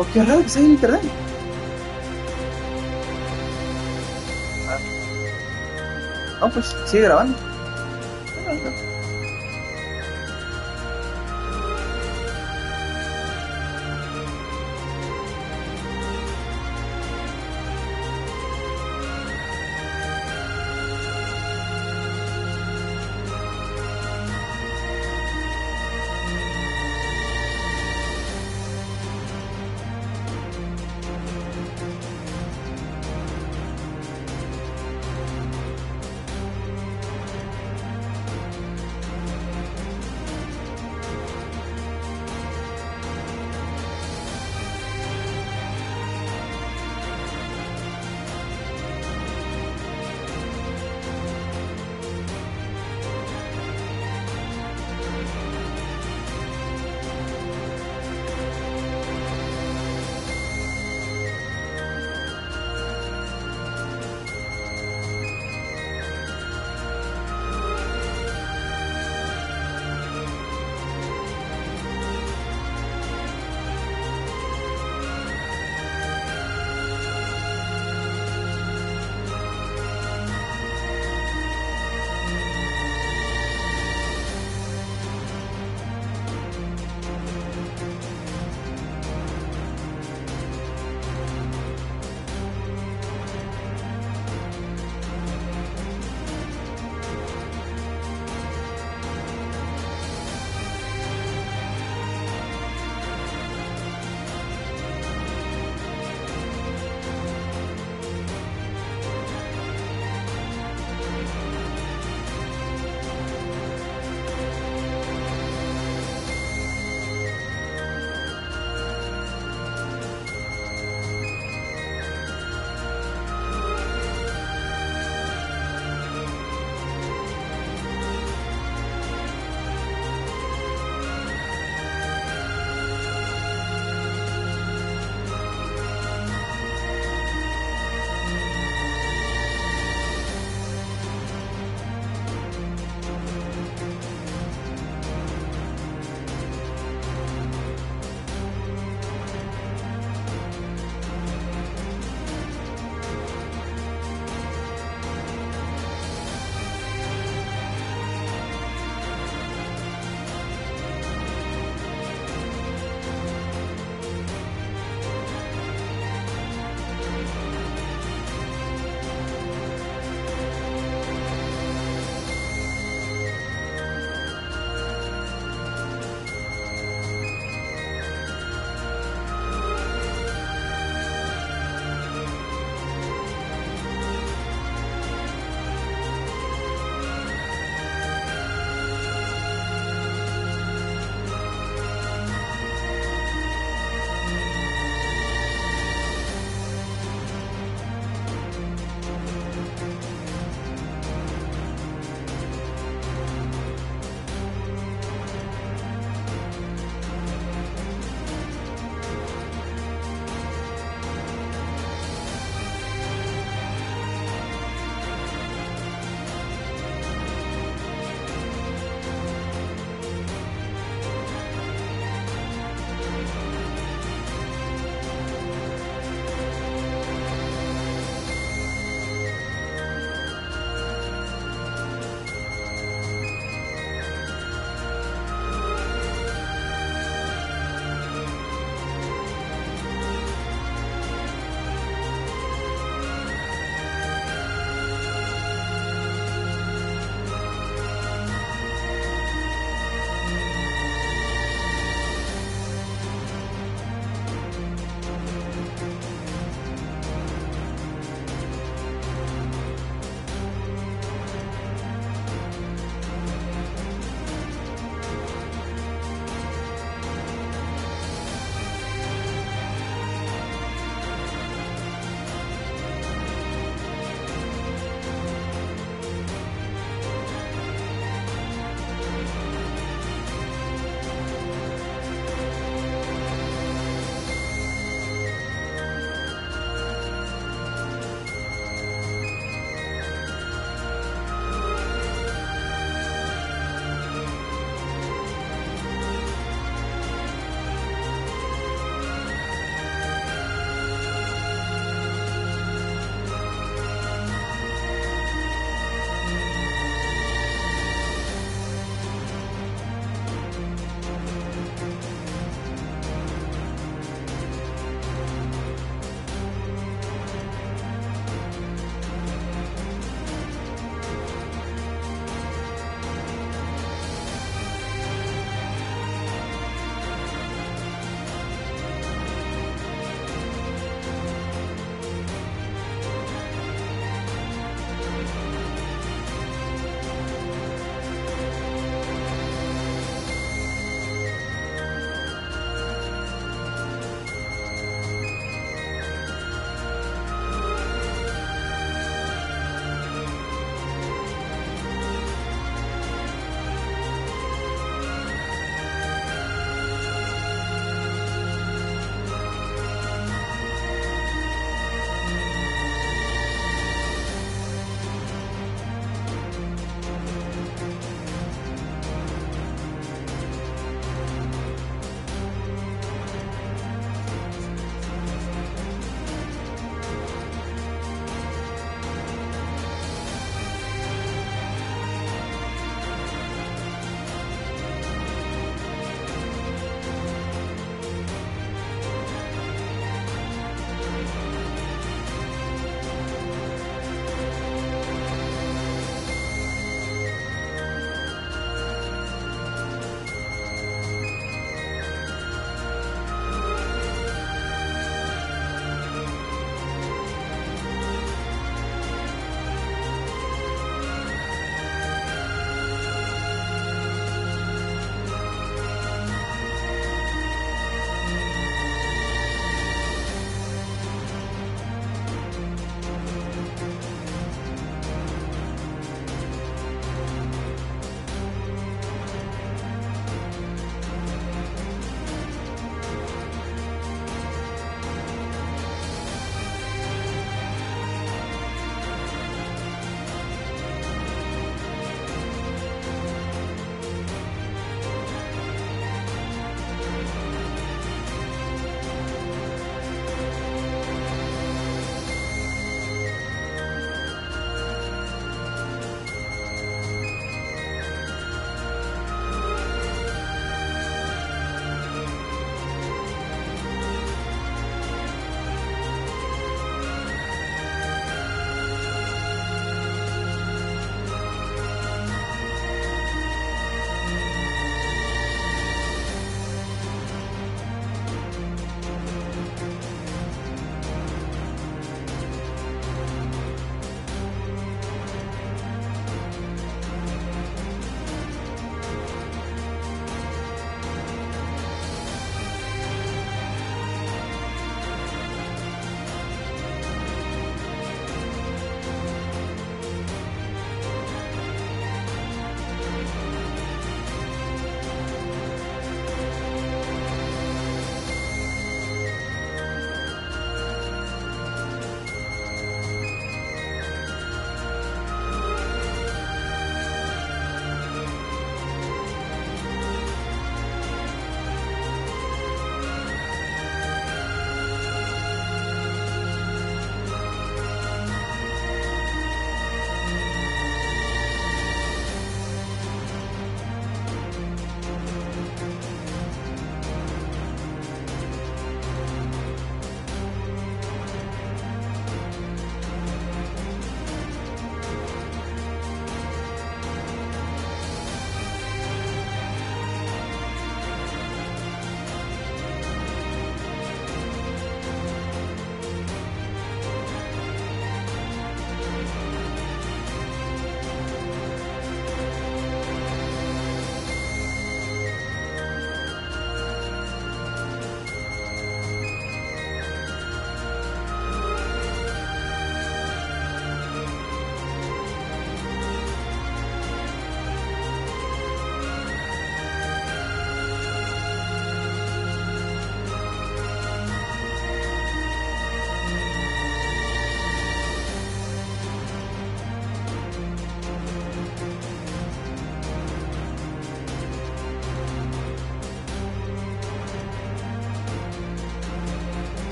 Oh, qué raro que se en internet. Ah, no, pues sigue grabando. Ah, no.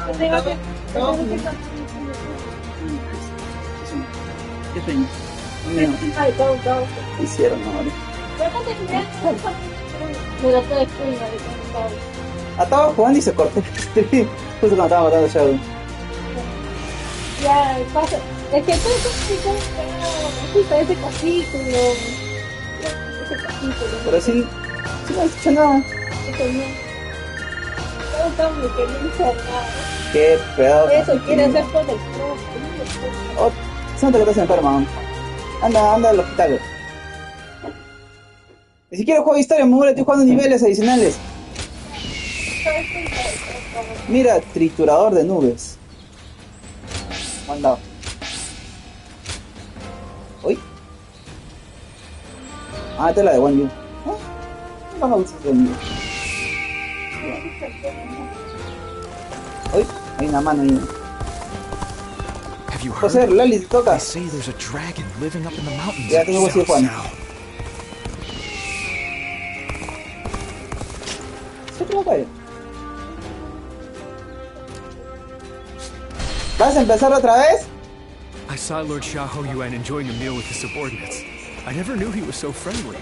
Que tenga que ¿Qué sueño? No, ¿qué hicieron ahora? Estaba jugando y se cortó el stream justo cuando estaba matando a Shadow. Ya, pasa. Es que todo eso ese capítulo. Ese capítulo. Pero sí no escuché nada. Eso no. Todos estamos queriendo encerrar. Qué pedo. Eso quiere hacer con el pro. Oh, se nota que estás enferma. Anda al hospital. Ni siquiera juego de historia, me estoy jugando niveles adicionales. Mira, triturador de nubes. Mandado. ¿Uy? Esta es la de One Yu. No me gusta ese nivel. Uy, hay una mano ahí. José, Lali, te toca. Ya tengo que seguir jugando. ¿Qué te va a ¿Vas a empezar otra vez? I saw Lord Xiahou Yuan enjoying a meal with his subordinates. I never knew he was so friendly.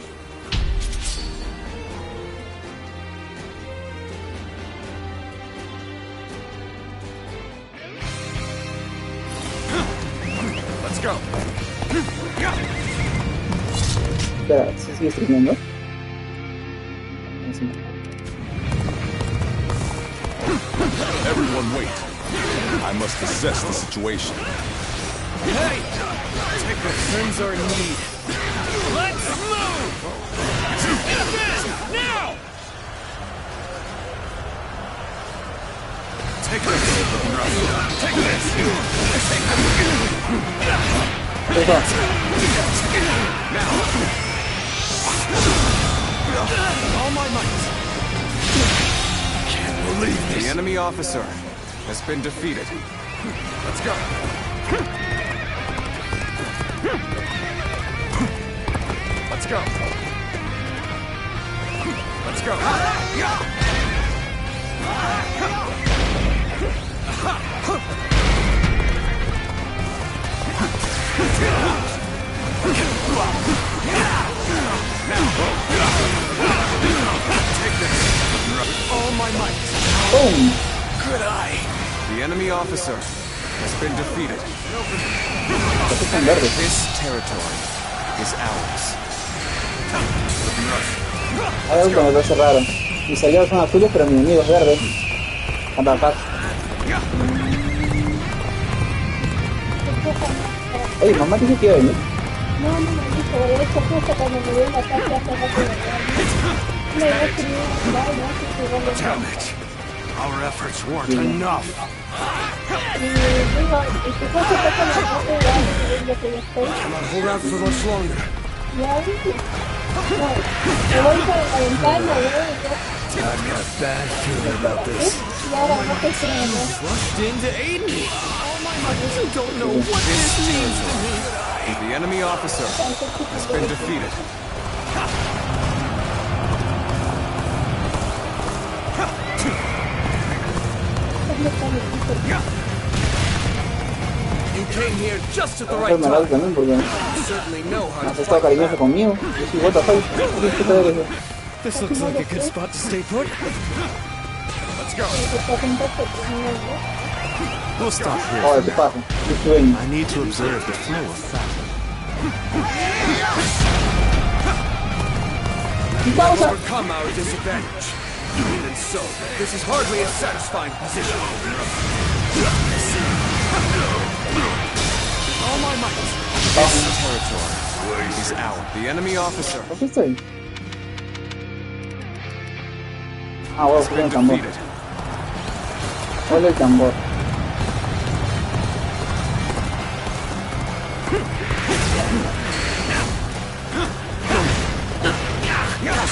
Let's go. Espera, ¿se sigue streameando? Sí. Everyone wait. I must assess the situation. Hey! Take the turns are in need. Let's move! Now! Take this! Take this! Now! All my might! Can't believe this! The enemy officer has been defeated. Let's go. Let's go. Let's go. Take this. All my might. Boom. Good eye. The enemy officer has been defeated. This territory is ours. Hay algo que me parece raro. Mis aliados son azules, pero mis enemigos verdes. Anda acá. Oye, mamá dice que iba a venir. No, me dijo, de hecho, justo cuando me dio la casa, hace rato me había escrito, Damn it! Our efforts weren't enough. y digo, y si justo está con la parte de lo que yo estoy, Cannot hold out for much longer. ya dije, no, me voy para la ventana, I've got a bad feeling about this. y ahora no te creo, Rushed in to aid me. You don't know what this means to me. The enemy officer has been defeated. You came here just at the Soy right malado time. también porque You certainly know how has to estado fight cariñoso now. conmigo. Yo soy what the fuck. ¿Qué te debe? This looks like a good spot to stay put. Let's go. We'll stop here. Oh, ¿qué pasa? Qué sueño. I need to observe the flow of fact. Overcome our disadvantage. Even so, this is hardly a satisfying position. All my might. This territory is ours. The enemy officer ¿Por qué estoy? Voy a has buscar been el tambor. defeated. Hola el tambor.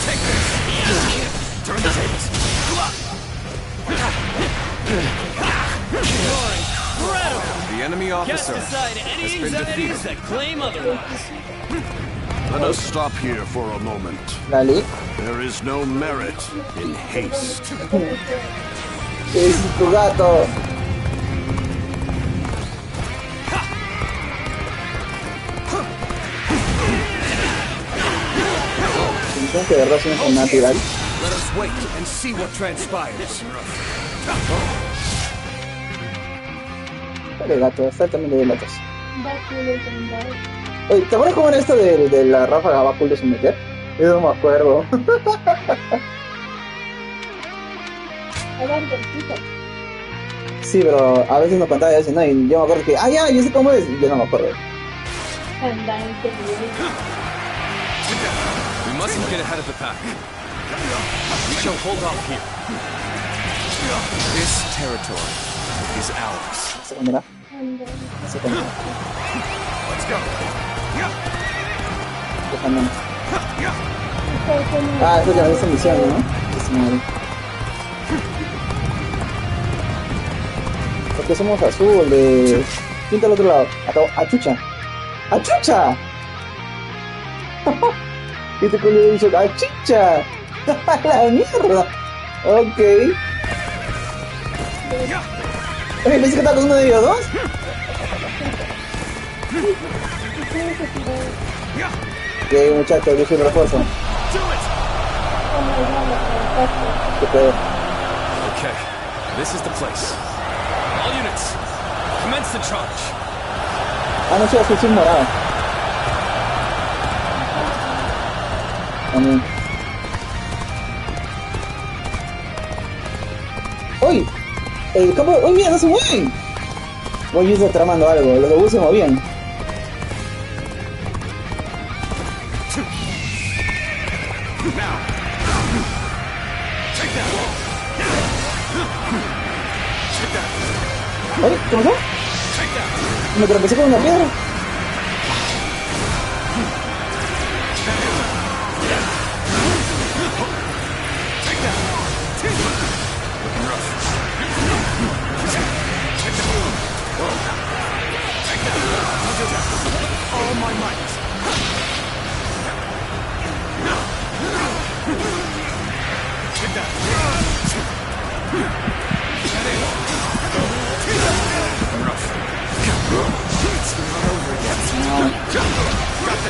Take this. Turn the tables. The enemy officer has been defeated. that claim otherwise. Let us stop here for a moment. Lali. There is no merit in haste. Es tu gato. Entonces, de verdad, soy un natural. Let us wait and see what transpires. Dale, gato, está también de gatos. Báculo tambor. Oye, ¿te acuerdas cómo era esto de la ráfaga báculo sin meter? Yo no me acuerdo. Hagan cortito. Sí, pero a veces no contaba y a veces no, y yo me acuerdo que, ya, yo sé cómo es, y yo no me acuerdo. Andante. We mustn't get ahead of the pack. We shall hold off here. This territory is ours. ¿Se comerá? Andante. Se comerá. Let's go. Déjame. Ah, eso que me dice misión, ¿no? Sí, madre. Porque somos azules. Pinta al otro lado. Acabo. ¡Achucha! ¡Achucha! ¿Qué te coño he dicho? ¡Achucha! ¡La mierda! Ok. Oye, pensé que estaba con uno de ellos dos. Ok, muchachos, yo soy el refuerzo. ¿Qué pedo? Okay, this is the place. All units, commence the charge. Ah, no, soy azul morado. También. ¡Uy! El campo... ¡Uy, mira, no se mueven! Voy a ir tramando algo, los de bus se movían. Oye, ¿qué pasó? Me tropecé con una piedra. All my might.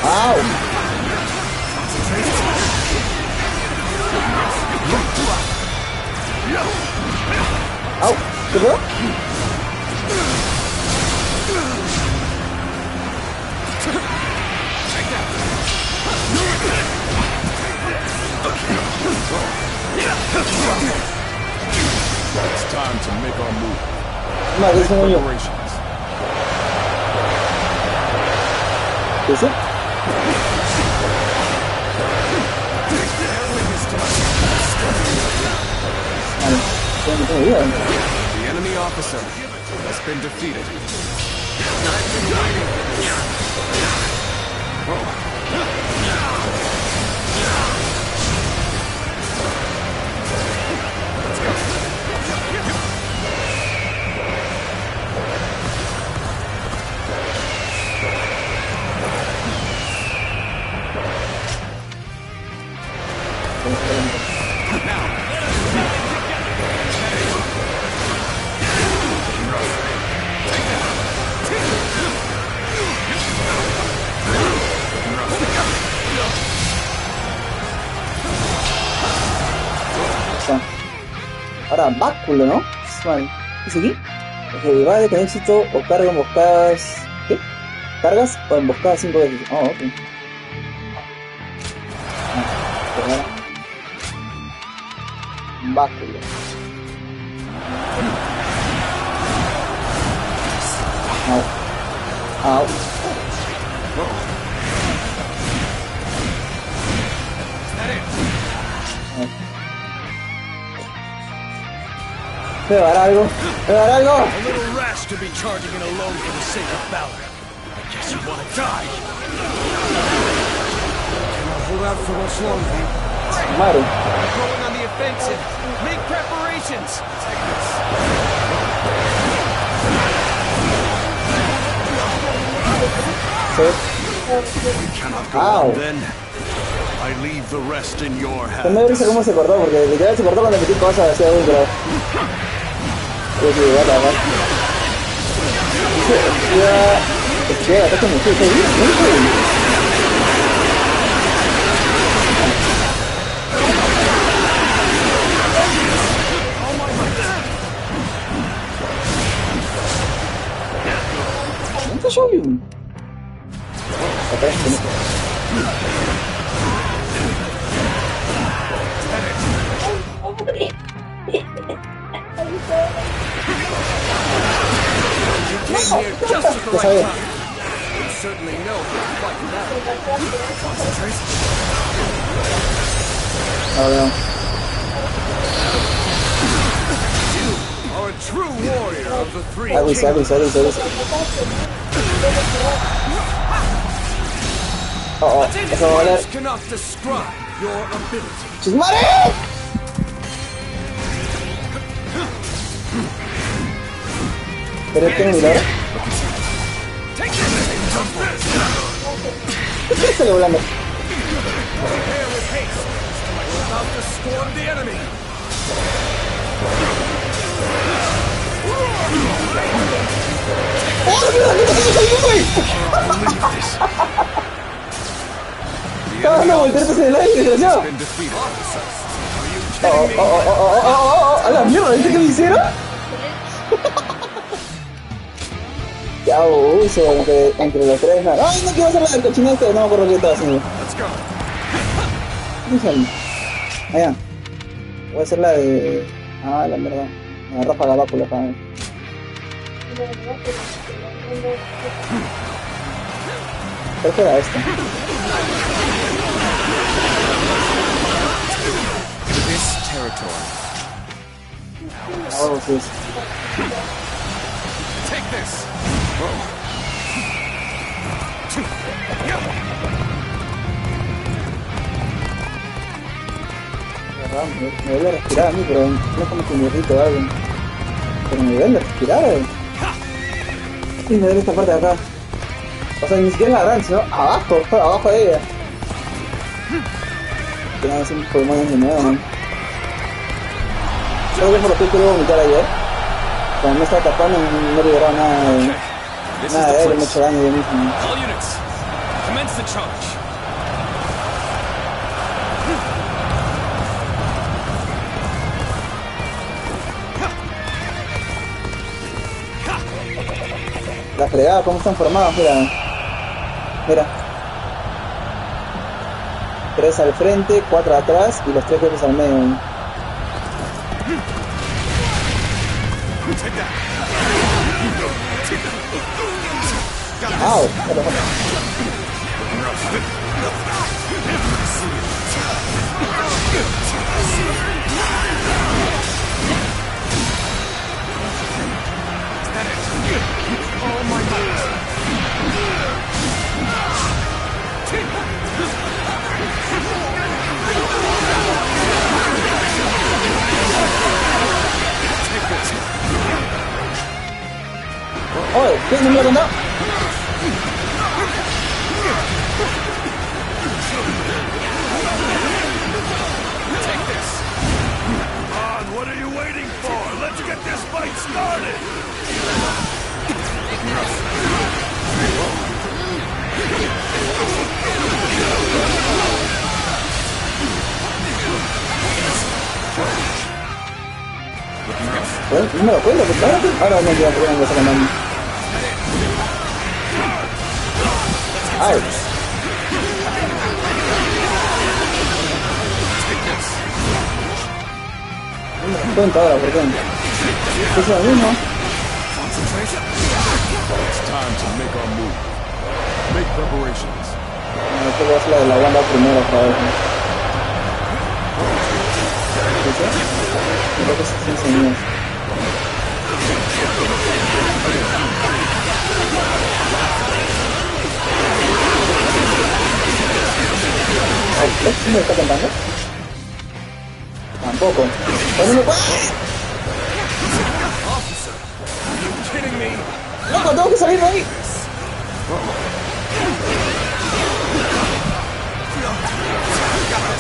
¡Au! ¡Au! ¿Qué fue? It's time to make our move. Vale, es un niño. Preparations. ¿Qué es eso? Vale, no tengo idea. The enemy officer has been defeated. Ahora, báculo, ¿no? Vale. ¿Es aquí? Ok, vale, con éxito o carga emboscadas... ¿Qué? ¿Cargas o emboscadas 5 veces? Oh, ok. Báculo. Au. Au. ¿Me va a dar algo? ¿Me va a dar algo? A little rash to be charging in alone for the sake of valor. I guess you want to die. Cannot hold out for much longer. Madre. We're going on the offensive. Make preparations. Take this. We cannot go Ow. on then. I leave the rest in your No me dice hands. cómo se cortó, porque literal se cortó cuando metí cosas hacia adentro. Voy a llevar la base. Esquiva, ataque muy fuerte. Muy bien. ¿Cuánto yo vi? Acá es You came here just at the ¿Qué right sabes? time. You certainly know how to fight battle. Concentrate. Ahora no. You are a true warrior of the three Avisa. kingdoms. Eso va a valer. Words cannot describe your ability. ¡Chismare! ¿Pero tiene milagro? Take this! ¿Qué es este volando? Prepare with haste. We're about to storm the enemy. ¡Oh, mira! ¡Mira que me salió, güey! ¡Estaba dando volteretas en el aire, desgraciado! Been defeated. ¡A la mierda! ¿Viste qué me hicieron? ¡Qué abuso entre los tres! ¡Ay, no quiero hacer la del cochino este! No me acuerdo qué estaba haciendo. Let's go. ¿Dónde sale? Allá. Voy a hacer la de... Ah, la mierda. Me agarra para la bácula, para ver. Creo que era esta. This territory. Oh, sí. Take this. Me duele respirar a mí, pero no es como que me irrito o algo. Pero me duele respirar, Y me duele esta parte de acá. O sea, ni siquiera en la gran, sino abajo de ella. Que nada, son pulmones de nuevo, man. Creo que por lo que quería vomitar ayer. Como me estaba tapando, no liberaba nada de... This Nada is de the él, me he place. hecho daño yo mismo. All units, commence the charge. La fregada, cómo están formados, mira. Mira. 3 al frente, 4 atrás y los 3 jefes al medio. ¡Au! Oye, ¿qué? ¿No me lo contó? Take this. On, what are you waiting for? Let's get this fight started! Bueno, no me lo cuento, porque ahora no quiero poner esa mano. ¡Ay! No me lo cuento ahora, ¿por qué? Es lo mismo. It's time to make our move. Make preparations. No, esto voy a hacer la de la banda primero otra vez. ¿Sí? Creo que sí enseñó. ¿Sí me está cantando? Tampoco. ¡Pero no me puedo! Officer, are you kidding me? ¡Loco, tengo que salir de ahí!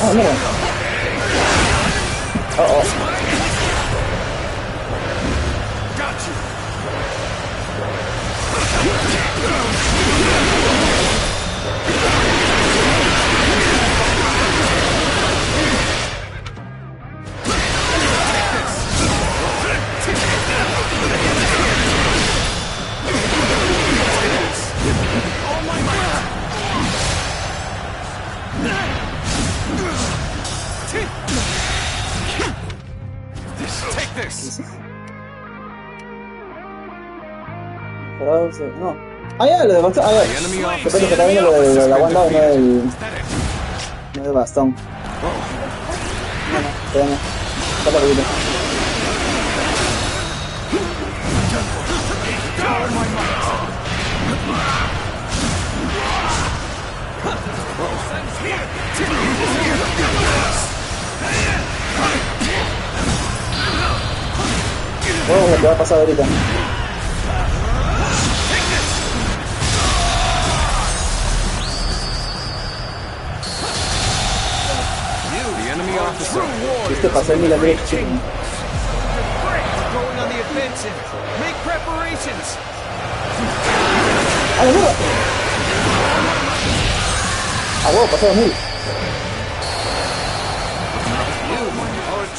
¡Oh, mira! ¡Oh, oh! No. Ah, ya, lo de bastón. A ver. Depende que también lo del aguantado, no del. No del bastón. No, todavía no. Falta poquito. Vamos, lo que va a pasar ahorita. Viste pasar el milagro chico. ¡Ah, la nueva! ¡Ah, huevo! Pasó 2000.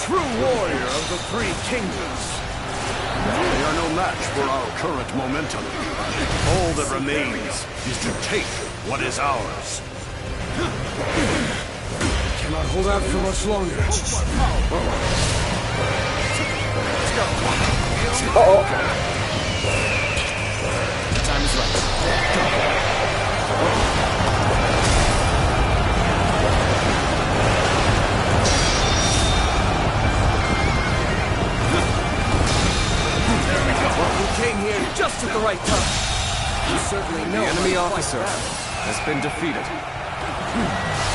True warrior of the three kingdoms. They are no match for our current momentum. All that remains is to take what is ours. Cannot hold out for much longer. Uh-oh. The time is right. We came here just at the right time. You certainly know The enemy officer has been defeated.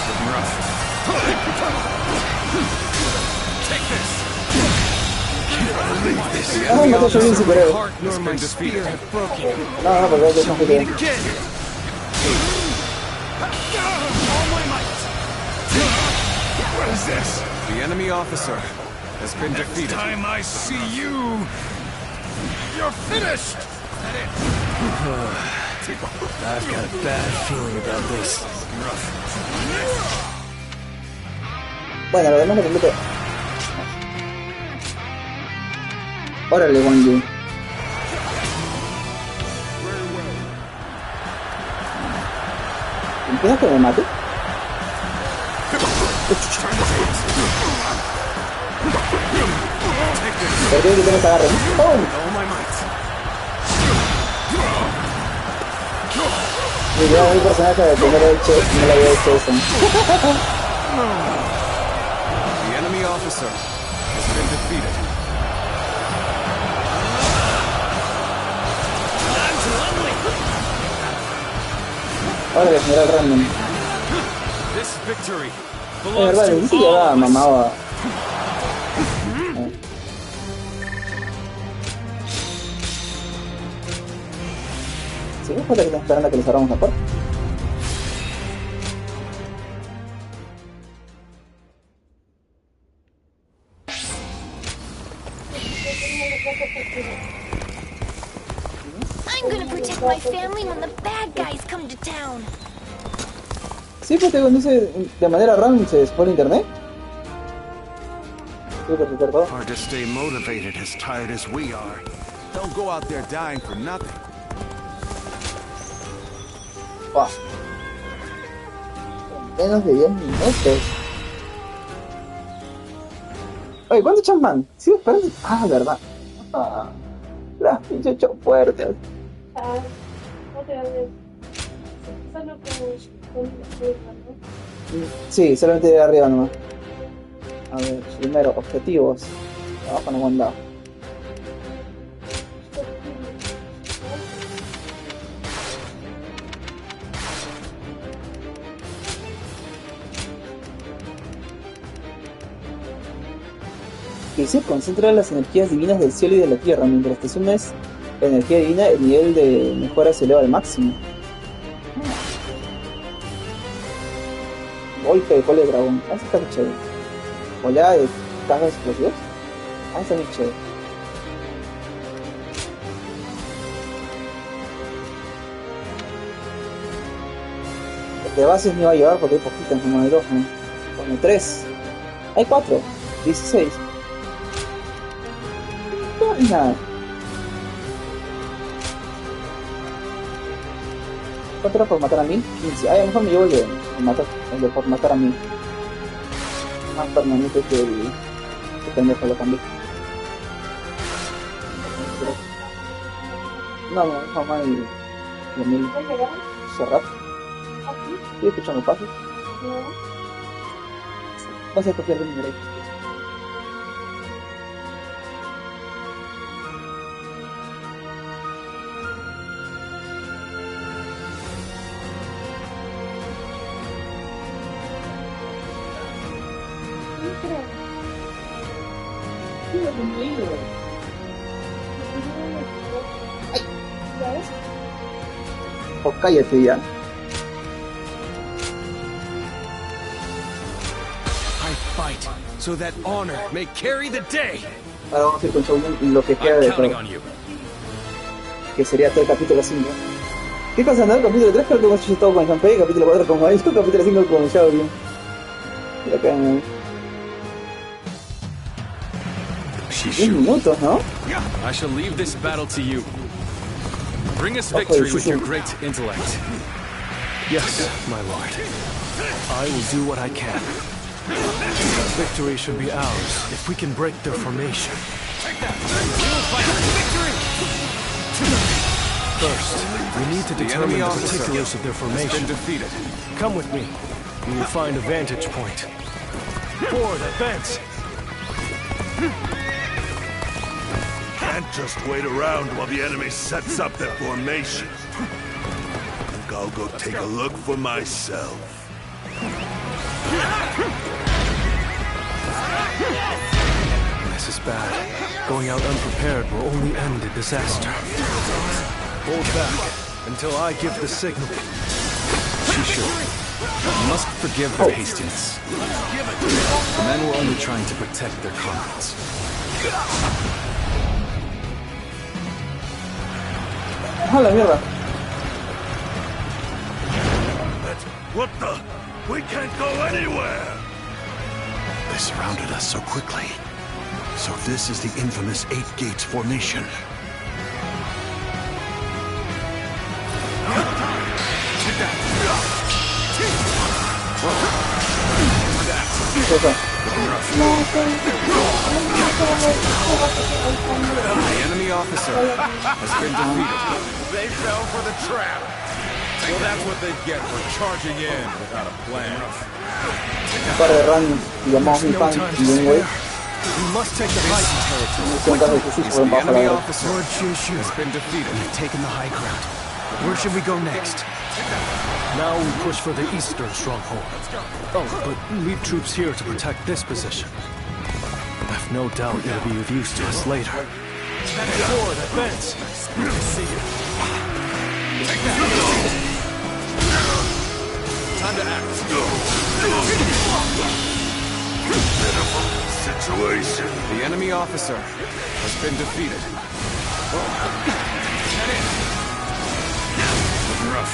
Looking rough. Take this. Ah, no te soy un superhéroe. Heart nor my spear have broken. No, no, porque es un Meet superhéroe. again. All my might. What is this? The enemy officer has been Next defeated. time I see you, you're finished! I've got a bad feeling about this. Bueno, lo demás lo completo. Órale, Wang Yu. ¿Empiezas que me mate? ¿Por qué que tienes agarre? ¡Pum! All my might. Me lleva mi personaje de que no le había hecho eso. The enemy officer has been defeated. Órale, general random. This victory Es belongs verdad, ni to siquiera all of us. mamá o... ¿Sí? ¿Falta que están esperando a que les abramos la puerta? I'm gonna protect my family when the bad guys come to town. Sí, pues te conduce de manera random, se por internet. Tuve que apretar todo. Hard to stay motivated as tired as we are. Don't go out there dying for nothing. Wow. En menos de 10 minutos. Oye, ¿cuánto champán? Sí, esperando. Ah, verdad. Ah, las pinches puertas. Ah, otra vez. Solo con ¿no? Sí, solamente de arriba nomás. A ver, primero, objetivos. Abajo no hemos andado. Que se concentra las energías divinas del cielo y de la tierra. Mientras te sumes la energía divina, el nivel de mejora se eleva al máximo. Golpe de cola de dragón. Ah, eso está muy chévere. Oleada de cajas explosivas. Ah, está muy chévere. De bases me iba a llevar porque hay poquitas, como hay 2, ¿no? Como 3. Hay 4. 16. No es nada. ¿Cuánto era por matar a mí? 15. Ay, a lo mejor me llevo el de por matar a mí. Más permanente que el pendejo lo cambié. No, mamá y Emil. Cerrar. Estoy escuchando pasos. Vas a escoger el número ahí. Oh, cállate ya. I fight so that honor may carry the day. Ahora vamos a ir con Shogun y lo que queda I'm de counting todo. on you. Que sería todo el capítulo 5. ¿Qué pasa, no? El capítulo 3 creo que hemos hecho todo con Shanpei, capítulo 4 con Maestro, capítulo 5 con Shaolin. Y acá en 10 minutos, ¿no? I shall leave this battle to you. Bring us victory with your great intellect. Yes, my lord. I will do what I can. Victory should be ours if we can break their formation. We will fight for victory! First, we need to determine the particulars of their formation. Defeated. Come with me. We will find a vantage point. Forward, advance! Can't just wait around while the enemy sets up their formation. Think I'll go take a look for myself. This is bad. Going out unprepared will only end in disaster. Hold back until I give the signal. Shishu, you must forgive their hastiness. The men were only trying to protect their comrades. ¡Ah, la mierda! What the? We can't go anywhere! They surrounded us so quickly. So this is the infamous 8 Gates formation. ¿Qué pasa? The enemy officer has been defeated. They fell for the trap. Well, that's what they get for charging in without a plan. Un par de runs y llamamos mi fan y un güey. We must take the high territory. Un caso difícil por The bajo la enemy verdad. officer Lord Shishu has been defeated. We've taken the high ground. Where should we go next? Now we push for the eastern stronghold. Oh, but leave troops here to protect this position. I've no doubt it'll be of use to us later. Forward, advance! Time to act. Situation. The enemy officer has been defeated. Looking rough.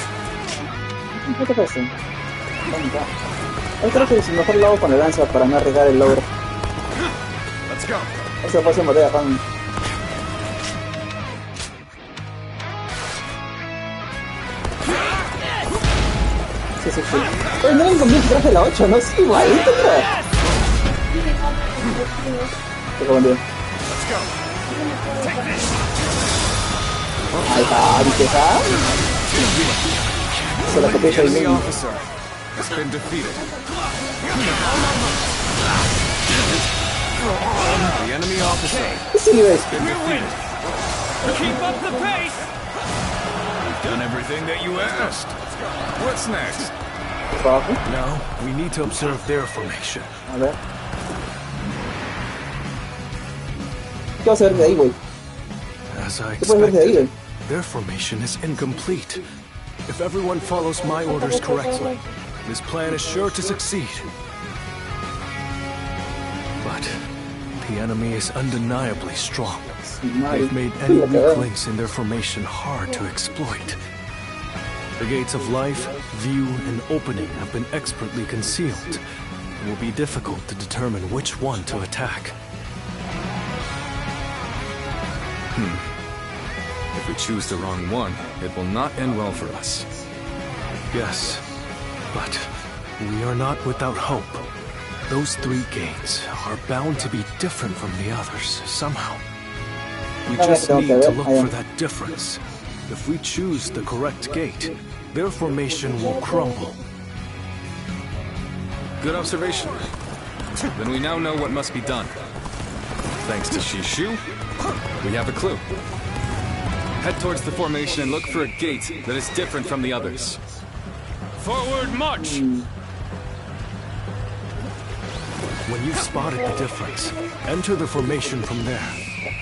¿Qué te parece? Venga. Yo creo que es el mejor lado con la lanza para no arriesgar el logro. Let's go. Eso pasa en batalla, fan. Sí, sí, sí. Oye, no le conviene traje de la 8, ¿no? Sí, igualito, creo. Te conviene. Ahí está, ¿viste esa? Se la copié yo ahí The mismo. officer has been defeated. The enemy officer ¿Qué sigue, ves? Keep up the pace! We've done everything that you asked. What's next? Para abajo. Now we need to observe their formation. A ver. ¿Qué vas a ver de ahí, güey? As I ¿Qué puedes ver de ahí, expected, güey? their formation is incomplete. If everyone follows my orders correctly, this plan is sure to succeed. But the enemy is undeniably strong. They've made any weak links in their formation hard to exploit. The gates of life, view, and opening have been expertly concealed. It will be difficult to determine which one to attack. If we choose the wrong one, it will not end well for us. Yes, but we are not without hope. Those 3 gates are bound to be different from the others, somehow. We just need to look for that difference. If we choose the correct gate, their formation will crumble. Good observation. Then we now know what must be done. Thanks to Shishu, we have a clue. Head towards the formation and look for a gate that is different from the others. Forward march! When you've spotted the difference, enter the formation from there.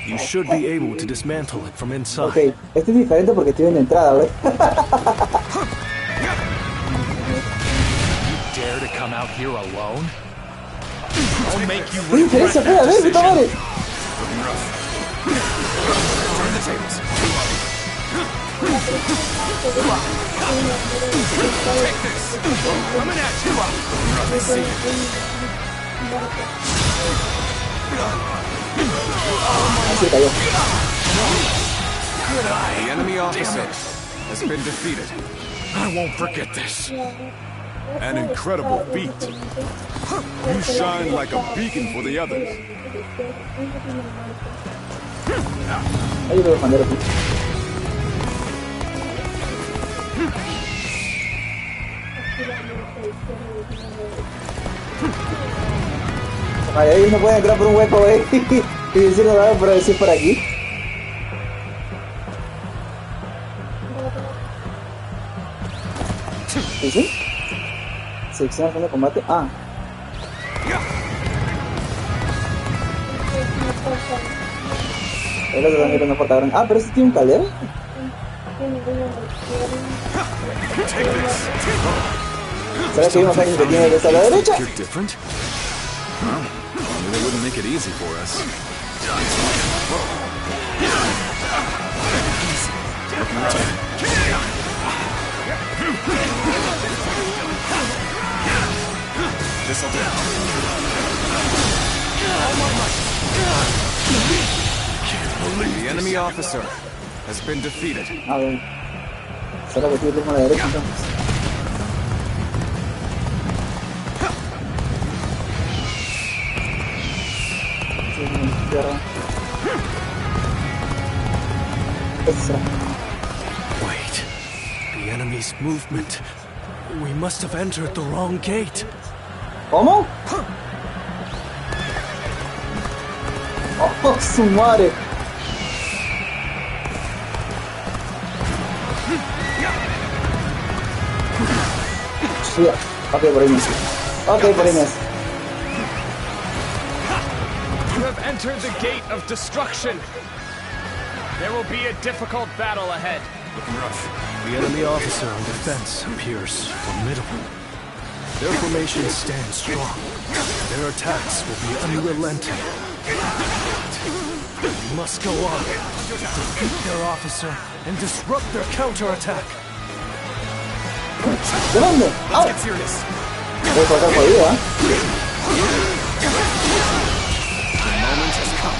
You should be able to dismantle it from inside. Ok, este es diferente porque estoy en la entrada, ¿ves? Dare to come out here alone? I'll make you ¿Qué diferencia puede haber, puta madre? Turn the tables. Take this. Coming at you. Let's see. Se cayó. The enemy officer has been defeated. I won't forget this. An incredible feat. You shine like a beacon for the others. Ahí veo bandera aquí. Vale, ellos no pueden entrar por un hueco, y decirlo nada para decir por aquí. ¿Sí? ¿Sí? Selecciona zona de combate. Ah. El otro también no importa. Ah, pero este tiene un caldero. ¿Será que vimos a alguien que tiene desde la derecha? You're different? Well, they wouldn't make it easy for us. This'll do. The enemy officer has been defeated. A ver. ¿Será que tiene a la derecha entonces? Wait. The enemy's movement. We must have entered the wrong gate. ¿Cómo? ¡Oh, su madre! Sí, ok, por ahí. Ok, por ahí. You have entered the gate of destruction. There will be a difficult battle ahead. The enemy officer on defense appears formidable. Their formation stands strong. Their attacks will be unrelenting. We must go on, defeat their officer, and disrupt their counterattack. ¿De dónde? ¡Au! Let's get serious. Voy a cortar por ahí, ¿eh? The moment has come.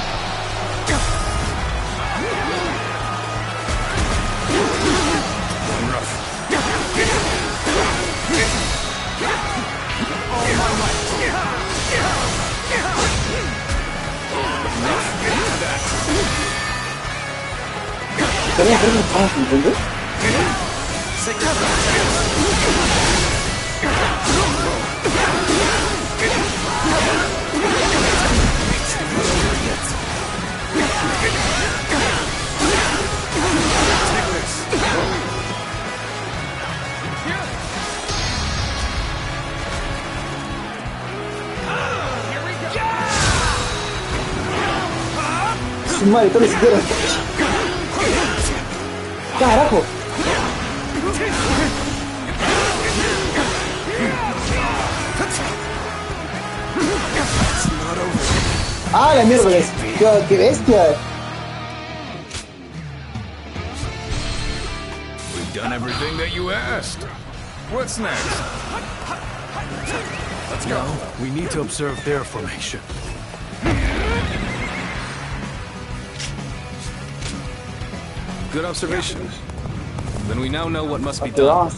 ¿Tenés que estamos ¿entendés? Su madre, todo ni siquiera. ¡Carajo! ¡Ah, la mierda! ¡Qué bestia! We You've done everything that you asked. What's next? Let's go. Now, we need to observe their formation. Good observation. Then we now know what must be Ok, done.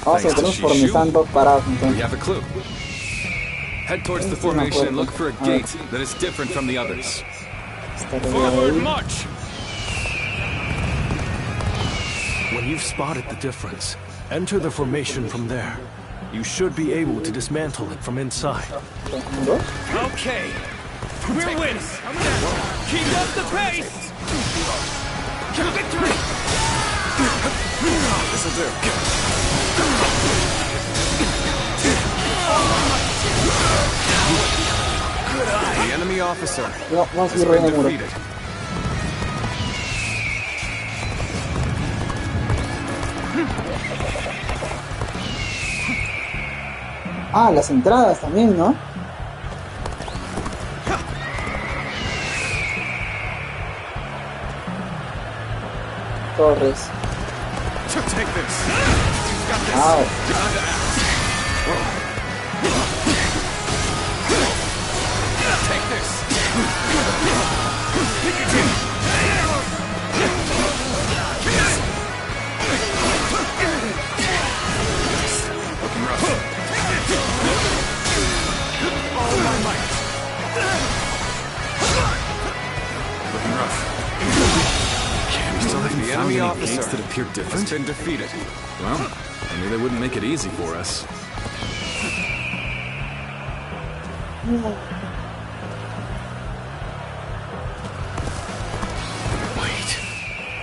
vamos a estar formizando parados We entonces. have a clue. Head towards the formation and look for a gate that is different from the others. Forward march! When you've spotted the difference, enter the formation from there. You should be able to dismantle it from inside. Okay. We're winning. Keep up the pace! Victory! This'll do. Good eye. The enemy officer No, vamos a has ir been rodeando el muro. defeated. Ah, las entradas también, ¿no? Torres. Take this. Ah, Take this. Looking rough. All my might. Looking rough. We still haven't the enemy officer that appear different. Has been defeated. Well, I knew they wouldn't make it easy for us. Wait.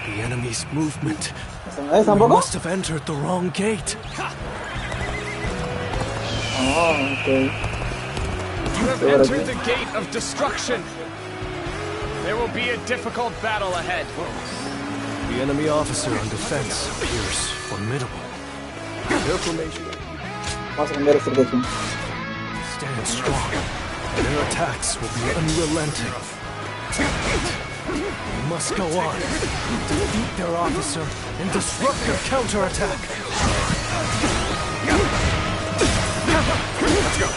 The enemy's movement. ¿se me ves We tampoco? must have entered the wrong gate. Oh, ok. You have entered the gate of destruction. There will be a difficult battle ahead. The enemy officer on defense appears formidable. Their formation Vamos a cambiar de estrategia. stands strong, and their attacks will be unrelenting. We must go on, defeat their officer, and disrupt their counterattack. Let's go.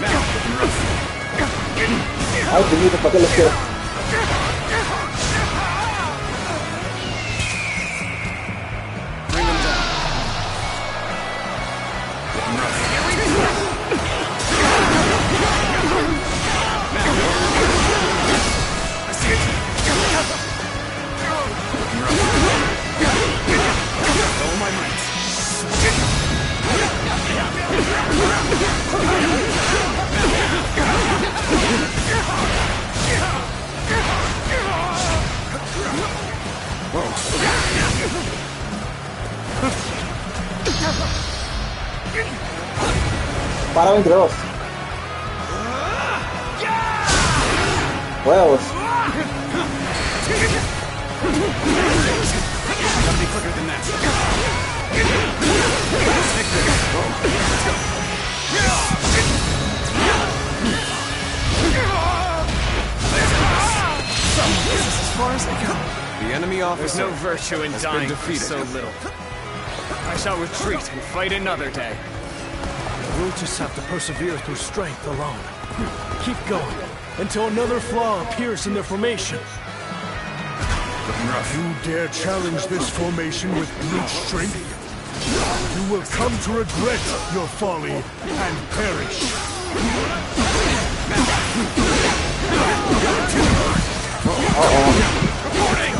Now, looking rough. Ay, Benito, ¿para qué los quiero? Bring them down. Looking rough. I see it. Looking rough. All my might. Para entre dos. Huevos. Gotta be quicker than that. Take this. Let's go. This is as far as I go. The enemy There's officer no virtue in has dying been for defeated. so little. I shall retreat and fight another day. We'll just have to persevere through strength alone. Keep going until another flaw appears in their formation. Looking rough. You dare challenge this formation with brute strength? You will come to regret your folly and perish. Reporting!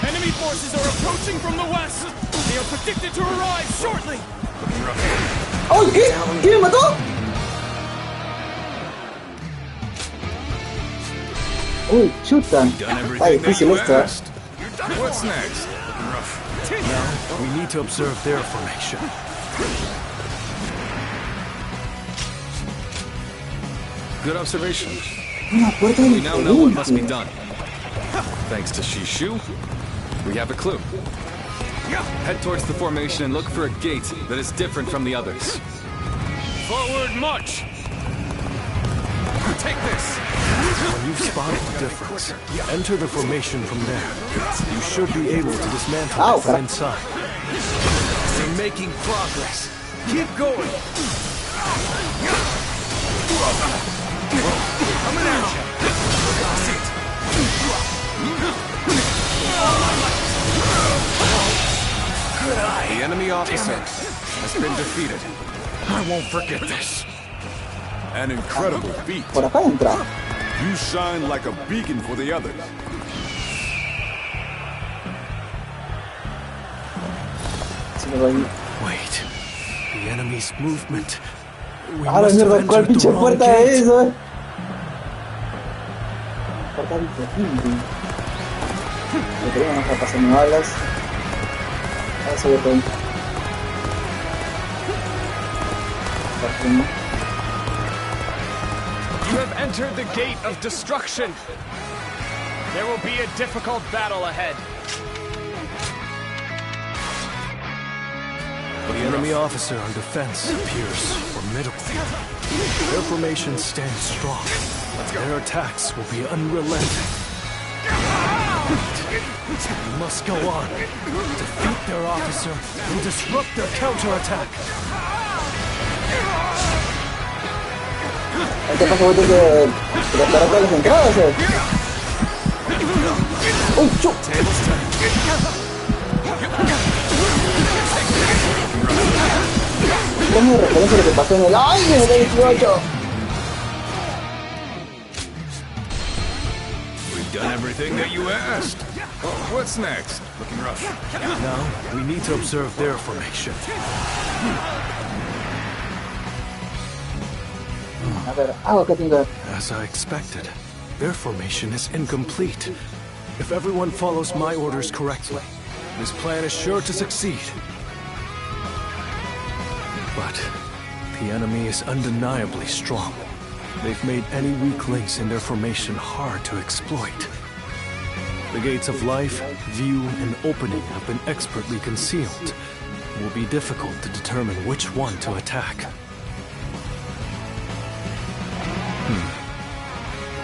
Enemy forces are approaching from the west. They are predicted to arrive shortly. Looking rough. ¡Oh! ¿Qué? ¿Quién me mató? Uy, chuta. Done Está everything that difícil you esto, ¿eh? asked. What's next? Looking rough. Now, we need to observe their formation. Good observation. Una puerta We now know what must be diferente. done. Thanks to Shishu, we have a clue. Head towards the formation and look for a gate that is different from the others. Forward march! Take this! When you've spotted the difference, enter the formation from there. You should be able to dismantle it from inside. They're making progress. Keep going. Coming at you. That's it. Good eye. The enemy officer has been defeated. I won't forget this. An incredible feat. Por acá entra. You shine like a beacon for the others. Wait, the enemy's movement. We Ah, la must have mierda, ¿cuál entered the pinche wrong puerta gate. es eso? Puerta imposible. Le queremos dejar pasar mis balas. A ver si voy a poder. You have entered the gate of destruction. There will be a difficult battle ahead. The enemy officer on defense appears formidable. Their formation stands strong. Their attacks will be unrelenting. We must go on. Defeat their officer and disrupt their counterattack. Este paso voy a tener que restaurar todas las entradas, ¡Uy, chu! ¿Cómo referencia lo que pasó en el aire en el 18? We've done everything that you asked. What's next? Looking rough. Now, we need to observe their formation. A ver, algo que tengo. As I expected, their formation is incomplete. If everyone follows my orders correctly, this plan is sure to succeed. But the enemy is undeniably strong. They've made any weak links in their formation hard to exploit. The gates of life, view, and opening have been expertly concealed. It will be difficult to determine which one to attack.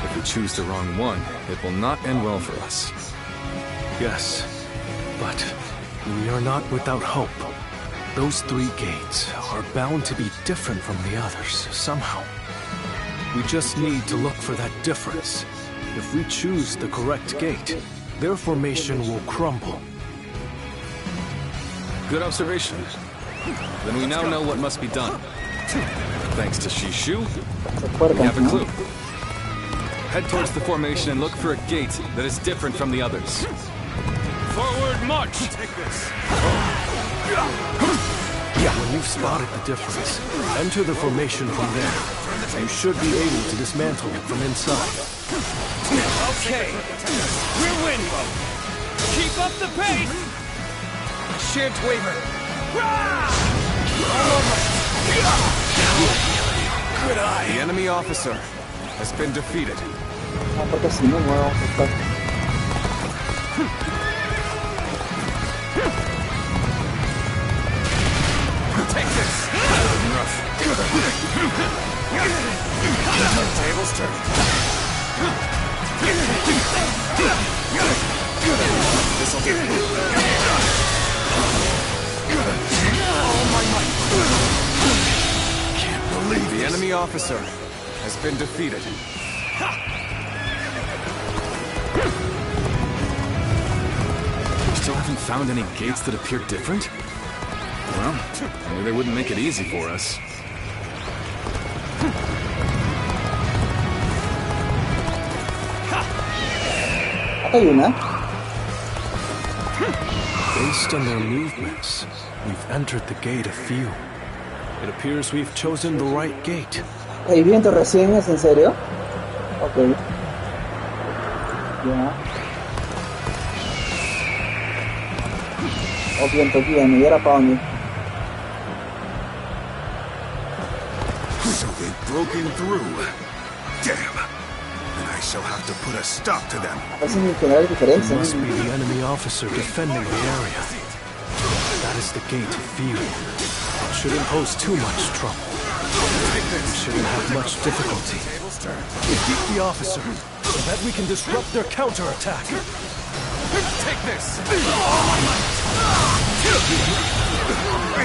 If we choose the wrong one, it will not end well for us. Yes, but we are not without hope. Those three gates are bound to be different from the others, somehow. We just need to look for that difference. If we choose the correct gate, their formation will crumble. Good observation. Then we now know what must be done. Thanks to Shishu, we have a clue. Head towards the formation and look for a gate that is different from the others. Forward march! Take this. When you've spotted the difference, enter the formation from there. You should be able to dismantle it from inside. Okay, we're winning. Keep up the pace. Shan't waver. Good eye. The enemy officer has been defeated. Ah, porque si no, no vamos a estar. Take this. Rough. Tables turned. This'll do. Oh my might. Can't believe the enemy officer has been defeated. We still haven't found any gates that appear different? Well, I knew they wouldn't make it easy for us. Acá hay una. Based on their movements, we've entered the gate of view. It appears we've chosen the right gate. ¿Hay viento recién? ¿Es en serio? Ok. Ya. O viento viene, ¿y ahora para dónde? So they've broken through. Damn. And I shall have to put a stop to them. Parecen en general diferencias. It must be the enemy officer defending the area. That is the gate of view. It shouldn't pose too much trouble. shouldn't have much difficulty. Defeat the officer so that we can disrupt their counterattack. Take this!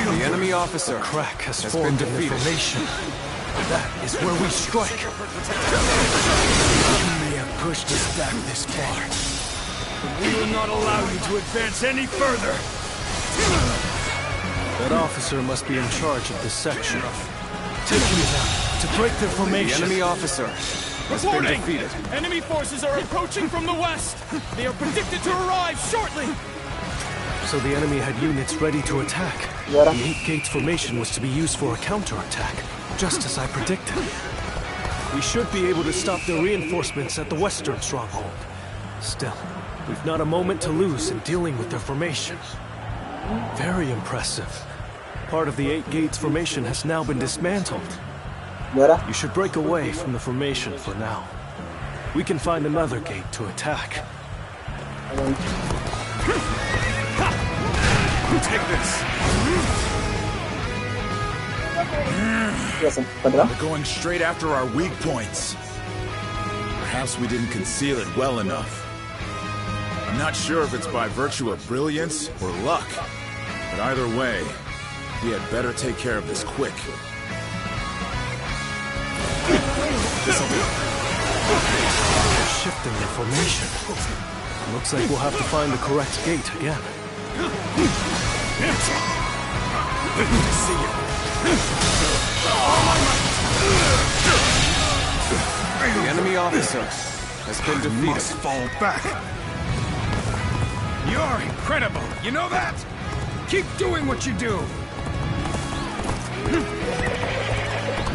The enemy officer Crack has formed in the formation. That is where we strike. You may have pushed us back this far, but we will not allow you to advance any further. That officer must be in charge of this section. Take him down to break their formation. The enemy officer has been defeated. Enemy forces are approaching from the west. They are predicted to arrive shortly. So the enemy had units ready to attack. Yeah. The 8 gates formation was to be used for a counterattack, just as I predicted. We should be able to stop their reinforcements at the western stronghold. Still, we've not a moment to lose in dealing with their formation. Very impressive. Part of the 8 gates formation has now been dismantled. ¿Y ahora? You should break away from the formation for now. We can find another gate to attack. Take this! ¿Qué hacen? ¿Para atrás? They're going straight after our weak points. Perhaps we didn't conceal it well enough. I'm not sure if it's by virtue of brilliance or luck, but either way, we had better take care of this quick. They're shifting their formation. Looks like we'll have to find the correct gate again. See you. The enemy officer has been defeated. Must fall back. You're incredible. You know that? Keep doing what you do.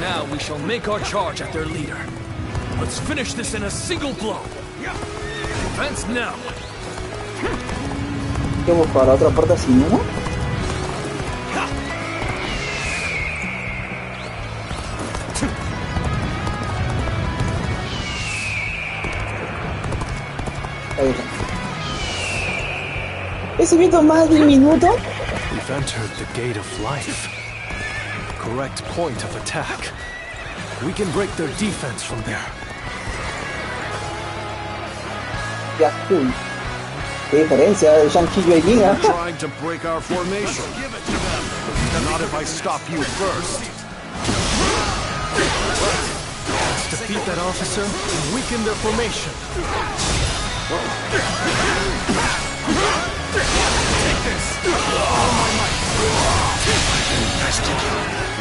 Now we shall make our charge at their leader. Let's finish this in a single blow. Advance now. ¿Qué busco? ¿A la otra puerta sin humo? Ahí está. Ese viento más diminuto. We've entered the gate of life. Correct point of attack. We can break their defense from there. Ya, cool. Qué diferencia de Shang-Chi y Liga. Trying to break our formation. Not if I stop you first. Let's defeat that officer and weaken their formation. Take this!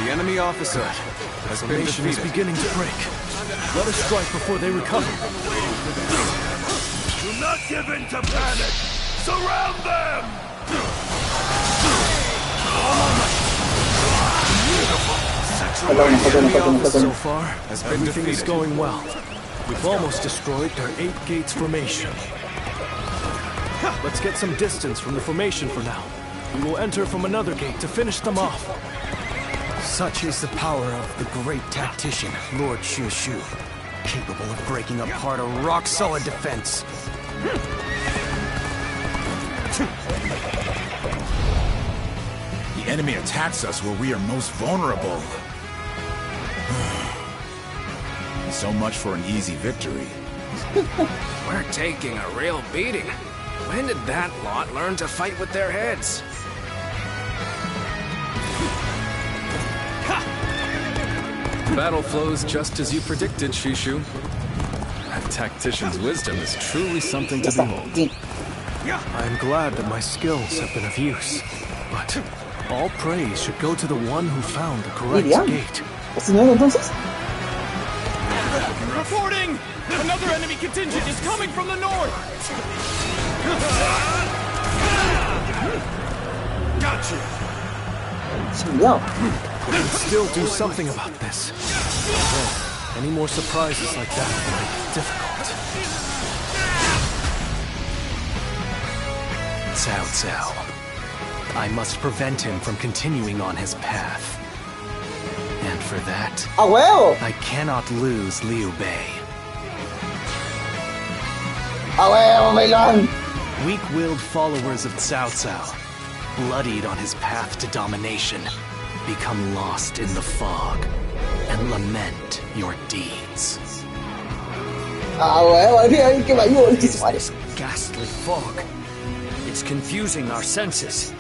The enemy officer has been Formation is defeated. beginning to break. Let us strike before they recover. Do not give in to panic! Surround them! So far, Has been everything is defeated. going well. We've almost destroyed their 8 gates formation. Let's get some distance from the formation for now. We will enter from another gate to finish them off. Such is the power of the great tactician, Lord Shu, capable of breaking apart a rock-solid defense. The enemy attacks us where we are most vulnerable. So much for an easy victory. We're taking a real beating. When did that lot learn to fight with their heads? Battle flows just as you predicted, Shishu. That tactician's wisdom is truly something Ya to está. behold. Sí. I am glad that my skills have been of use. But all praise should go to the one who found the correct Miriam. gate. ¿Es nuevo entonces? Reporting! Another enemy contingent is coming from the north! Gotcha! Chingado. We can still do something about this. Then, any more surprises like that will make it difficult. Cao Cao. I must prevent him from continuing on his path. And for that, ¡A huevo! I cannot lose Liu Bei. ¡A huevo, Melón! Weak-willed followers of Cao Cao, bloodied on his path to domination, become lost in the fog. and lament your deeds. Ah, huevo, mira, que me ayuda el chisme. This ghastly fog. It's confusing our senses.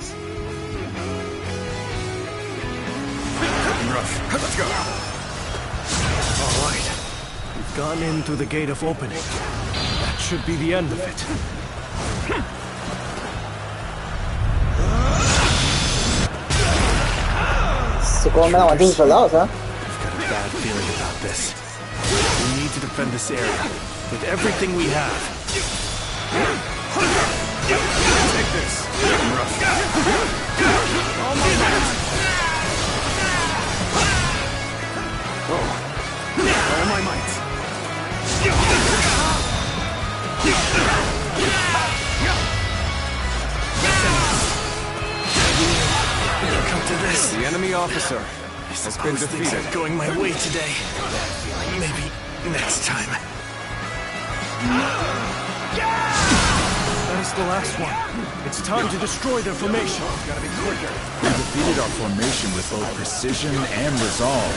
Let's go. All right. We've gone in through the gate of opening. That should be the end of it. Se come la aguanté sus soldados, ¿ah? I've got a bad feeling about this. We need to defend this area with everything we have. Take this. All my might. Come to this. The enemy officer has been Things defeated. aren't going my way today. Maybe next time. That is the last one. It's time to destroy their formation. Gotta be quicker. We defeated our formation with both precision and resolve.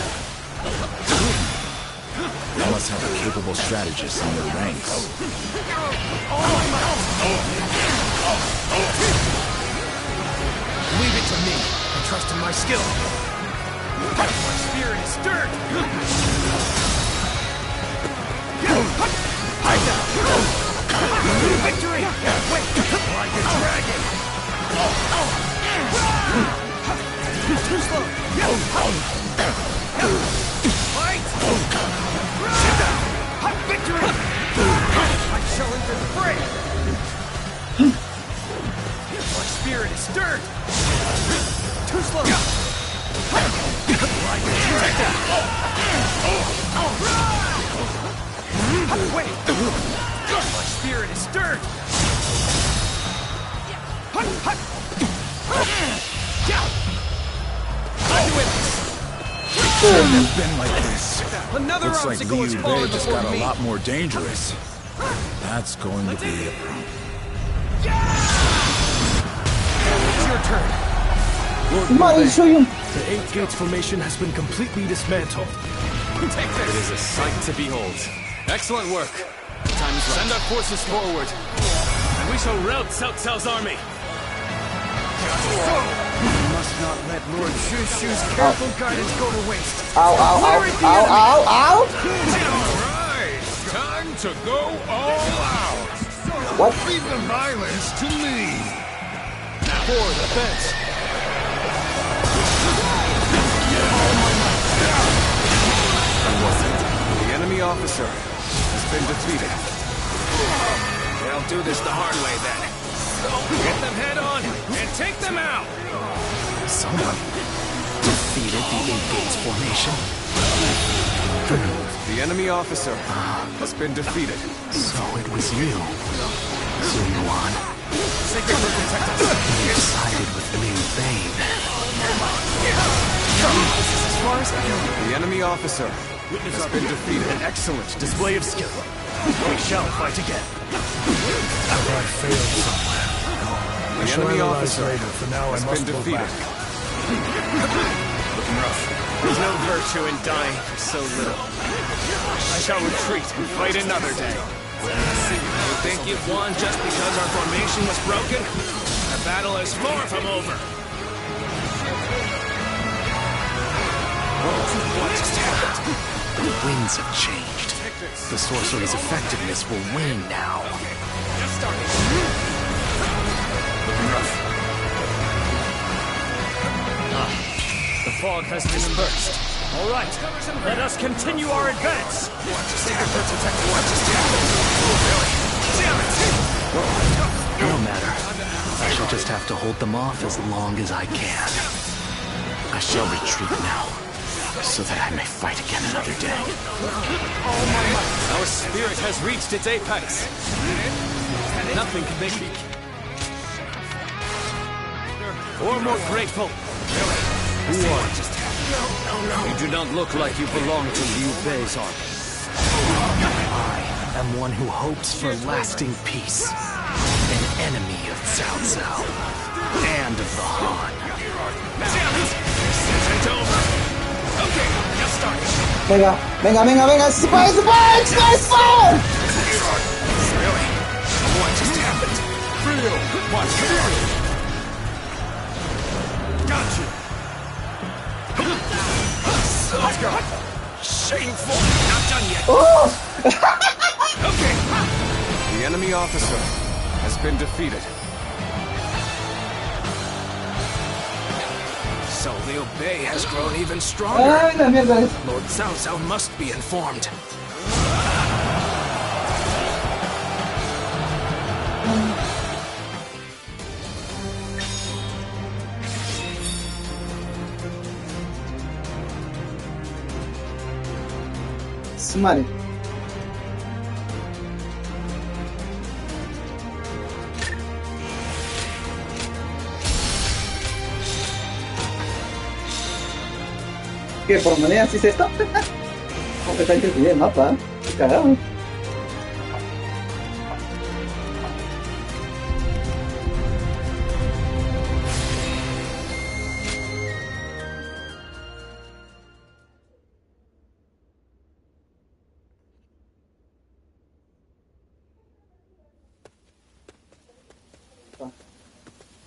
They must have a capable strategist in their ranks. Leave it to me. I trust in my skill. My spirit is stirred. Victory! Wait! Like a dragon! Too slow! Fight! Victory! I shall enter the fray! My spirit is stirred! Too slow! Like a dragon! Wait! My spirit is stirred! Shouldn't have been like this. Another Looks like obstacle Liu is Bei falling just before got a me. lot more dangerous. That's going to be a problem. It's your turn. Madre, soy un... The 8 Gates formation has been completely dismantled. Take this. It is a sight to behold. Excellent work. Time is right. Send our forces forward, and we shall rout Cao Cao's army. We must not let Lord Shushu's careful guidance go to waste. Ow, ow, ow, ow, ow, ow! Alright, time to go all out. What? Leave the violence to me. For the fence. The enemy officer has been defeated. They'll do this the hard way then. Get them head on and take them out. Someone defeated the 8 Gates formation. The enemy officer has been defeated. So it was you, Zuyuan. Sacred will protect us. You sided with Liu Bei. As far as I know. The enemy officer has been defeated. An excellent display of skill. We shall fight again. Have I failed somewhere? The enemy officer For now, has been defeated. Looking rough. There's no virtue in dying for so little. I shall retreat and fight another day. You think you've won just because our formation was broken? The battle is far from over. What just happened? The winds have changed. The sorcery's effectiveness will wane now. Just started. The fog has dispersed. All right, let us continue our advance. No matter. I shall just have to hold them off as long as I can. I shall retreat now, so that I may fight again another day. Our spirit has reached its apex. Nothing can make me or more grateful. Who are you? You do not look like you belong to Liu Bei's army. I am one who hopes for lasting peace. An enemy of Cao Cao and of the Han. This isn't over. Okay, just started. Venga, venga, venga, venga. ¡Spy, spy, spy, spy! Really? What just happened? Rio, watch here. Gotcha. Let's go. Shameful. Not done yet. ¡Oh! Okay. The enemy officer has been defeated. So Liu Bei has grown even stronger. ¡Ay, la mierda! Lord Cao Cao must be informed. Su madre. ¿Qué? ¿Por monedas hice esto? ¿Cómo que está entretenido el mapa? Qué cagado.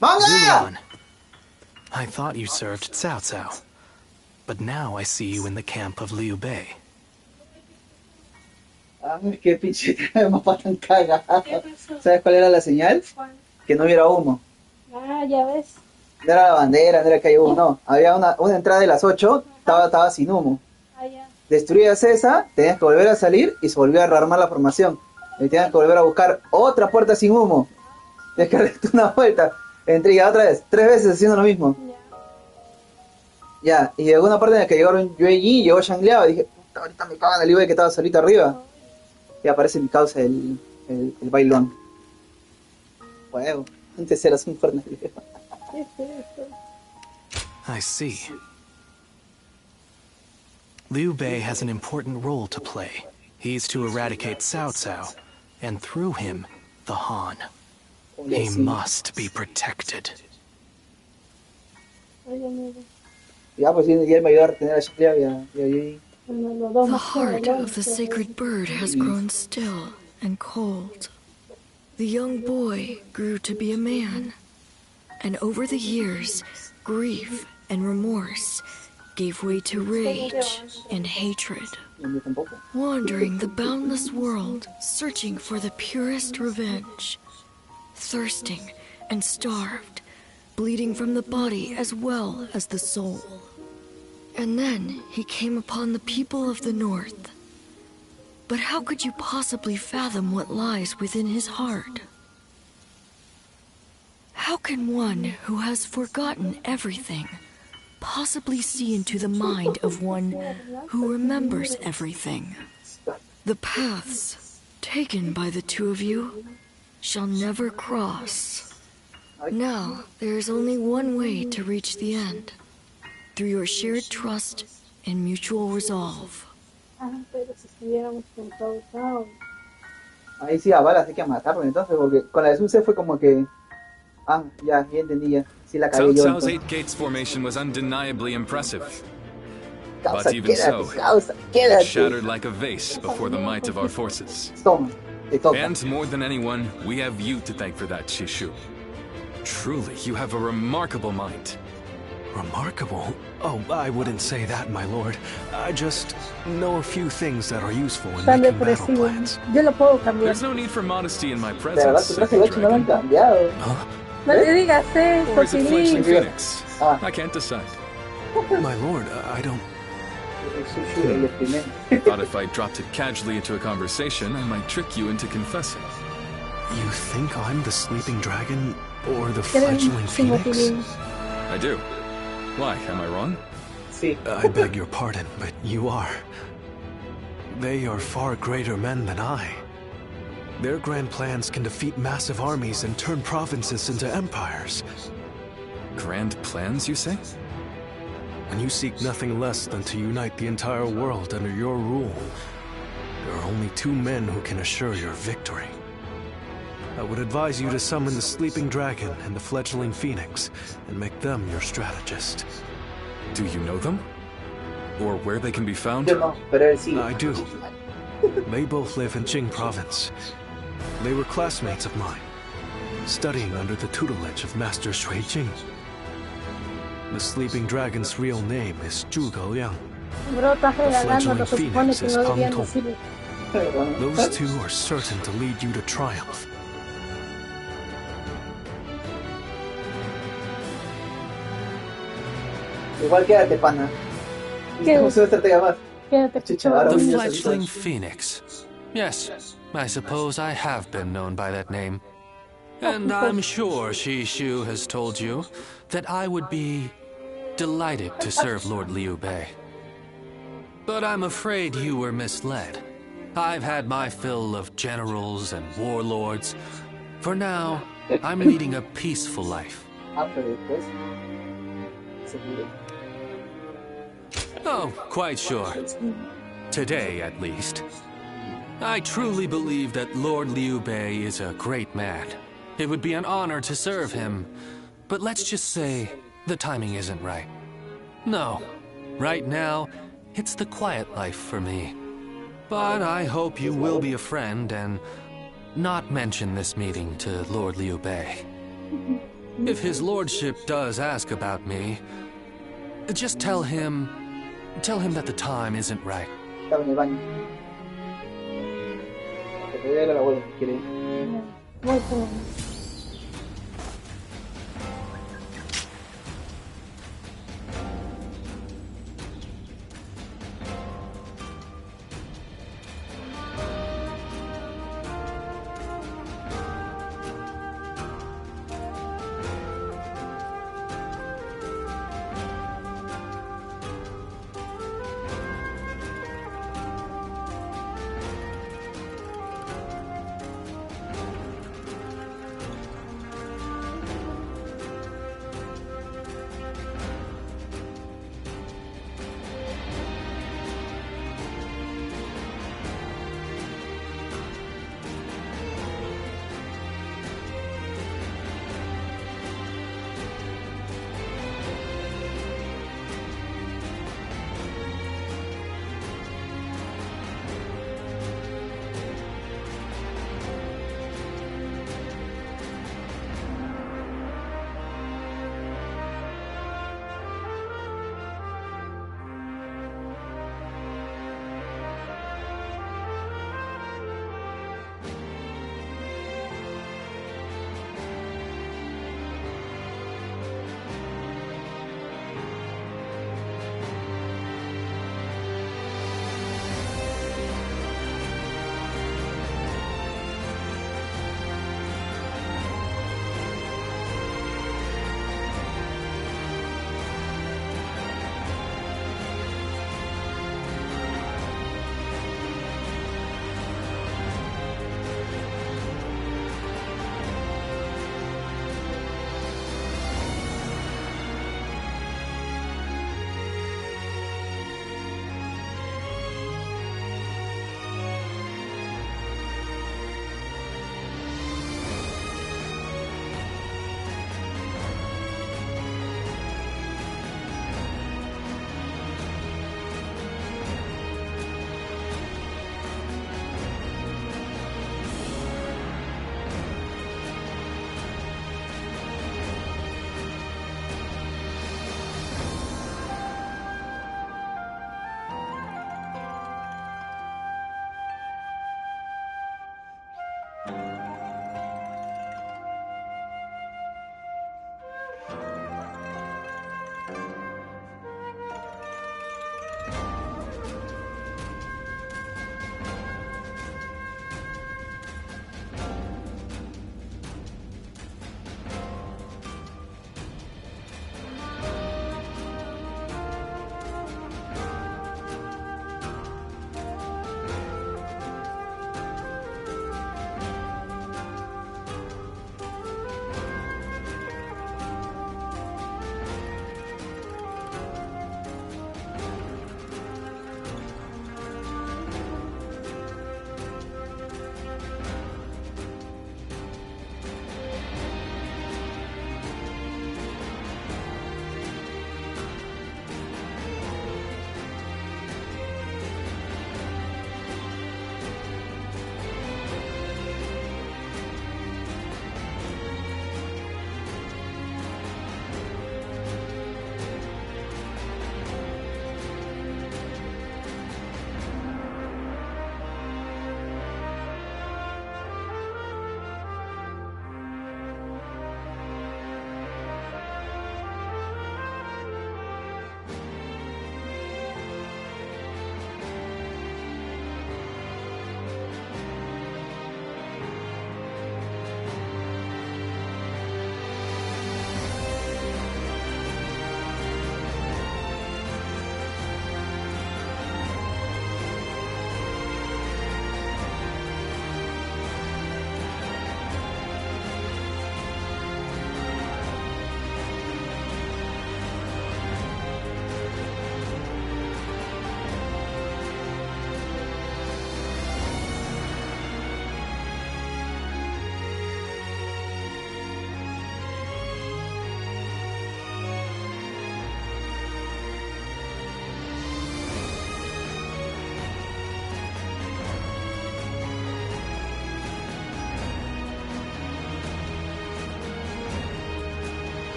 ¡Manga! Zuluan, I thought you served Cao Cao, but now I see you in the camp of Liu Bei. Ay, qué pinche mapa tan cagado. ¿Sabes cuál era la señal? Que no hubiera humo. Ah, ya ves. No era la bandera, no era que haya humo, no. Había una entrada de las 8, estaba sin humo. Ah, ya. Destruías esa, tenías que volver a salir y se volvía a rearmar la formación. Y tenías que volver a buscar otra puerta sin humo. Tienes que darte una vuelta. Entré ya otra vez, 3 veces haciendo lo mismo. Ya, y llegó una parte en la que llegaron yo allí, llegó Shangleado y dije, puta, ahorita me cagan el Ibai que estaba solito arriba. Y aparece mi causa el bailón. Huevo, antes eras un Fortnite. I see. Liu Bei has an important role to play. He's to eradicate Cao Cao, and through him, the Han. He must be protected. Ya, pues y él me ayudó a retener a Shangleado y a Yui. The heart of the sacred bird has grown still and cold. The young boy grew to be a man, and over the years, grief and remorse gave way to rage and hatred. Wandering the boundless world, searching for the purest revenge. Thirsting and starved, bleeding from the body as well as the soul. And then he came upon the people of the North. But how could you possibly fathom what lies within his heart? How can one who has forgotten everything possibly see into the mind of one who remembers everything? The paths taken by the two of you shall never cross. Now, there is only one way to reach the end. Through your shared trust and mutual resolve. Ahí sí a balas hay que matarlo entonces, porque con la de Sunset fue como que... Ah, ya entendí ya. Sí la cagué Cao yo Cao's entonces. 8 gates formation was undeniably impressive. Causa, But even so, quédate, causa, it quédate. shattered like a vase before the might of our forces. Toma, te toca. And more than anyone, we have you to thank for that, Shishu. Truly, you have a remarkable mind. Remarkable? Oh, I wouldn't say that, my lord. I just know a few things that are useful in Tan making battle depresivo. plans. Yo lo puedo cambiar. There's no need for modesty in my De verdad, presence, tu traje Sacred 8 no lo han Dragon. cambiado. Huh? No le digas Or is it Fledgling Cotilín. Phoenix? Ah. I can't decide. My lord, I don't... El sushi, el experimento. Thought if I dropped it casually into a conversation, I might trick you into confessing. You think I'm the sleeping dragon or the Creen fledgling phoenix? Cotilín. I do. Why, am I wrong? Sí. I beg your pardon, but you are. They are far greater men than I. Their grand plans can defeat massive armies and turn provinces into empires. Grand plans, you say? And you seek nothing less than to unite the entire world under your rule. There are only 2 men who can assure your victory. I would advise you to summon the sleeping dragon and the fledgling phoenix, and make them your strategist. Do you know them? Or where they can be found? Yo no, pero él sí. I do. They both live in Jing province. They were classmates of mine, studying under the tutelage of Master Shui Jing. The sleeping dragon's real name is Zhuge Liang. Bro, estás The regalando, no fledgling se supone phoenix que is no deberían tanto. decirlo. Those two are certain to lead you to triumph. Igual quédate, pana. ¿Qué? ¿Cómo se ve estratega más? Quédate, Chucha, chucho. ahora The voy a fledgling saltar. phoenix. Yes, I suppose I have been known by that name. And I'm sure Shishu has told you that I would be delighted to serve Lord Liu Bei. But I'm afraid you were misled. I've had my fill of generals and warlords. For now, I'm leading a peaceful life. Ah, pero después. Seguro. Oh, quite sure. Today, at least. I truly believe that Lord Liu Bei is a great man. It would be an honor to serve him, but let's just say the timing isn't right. No, right now, it's the quiet life for me. But I hope you will be a friend and not mention this meeting to Lord Liu Bei. If his lordship does ask about me, just tell him that the time isn't right. Estaba en el baño. Te voy a ir a la abuela si quiere. Muy bien.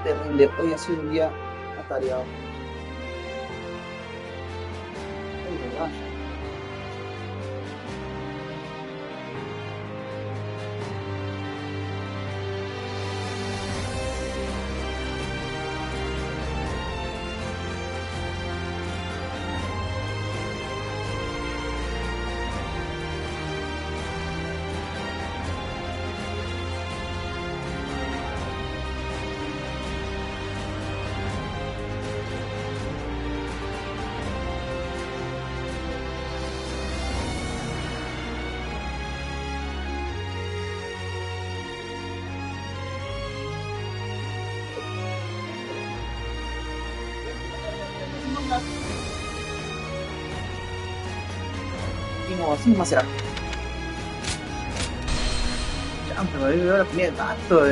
terrible. Hoy ha sido un día atareado. Ay, verdad. Y no, así más será. Ya, pero ahora tenía el gato,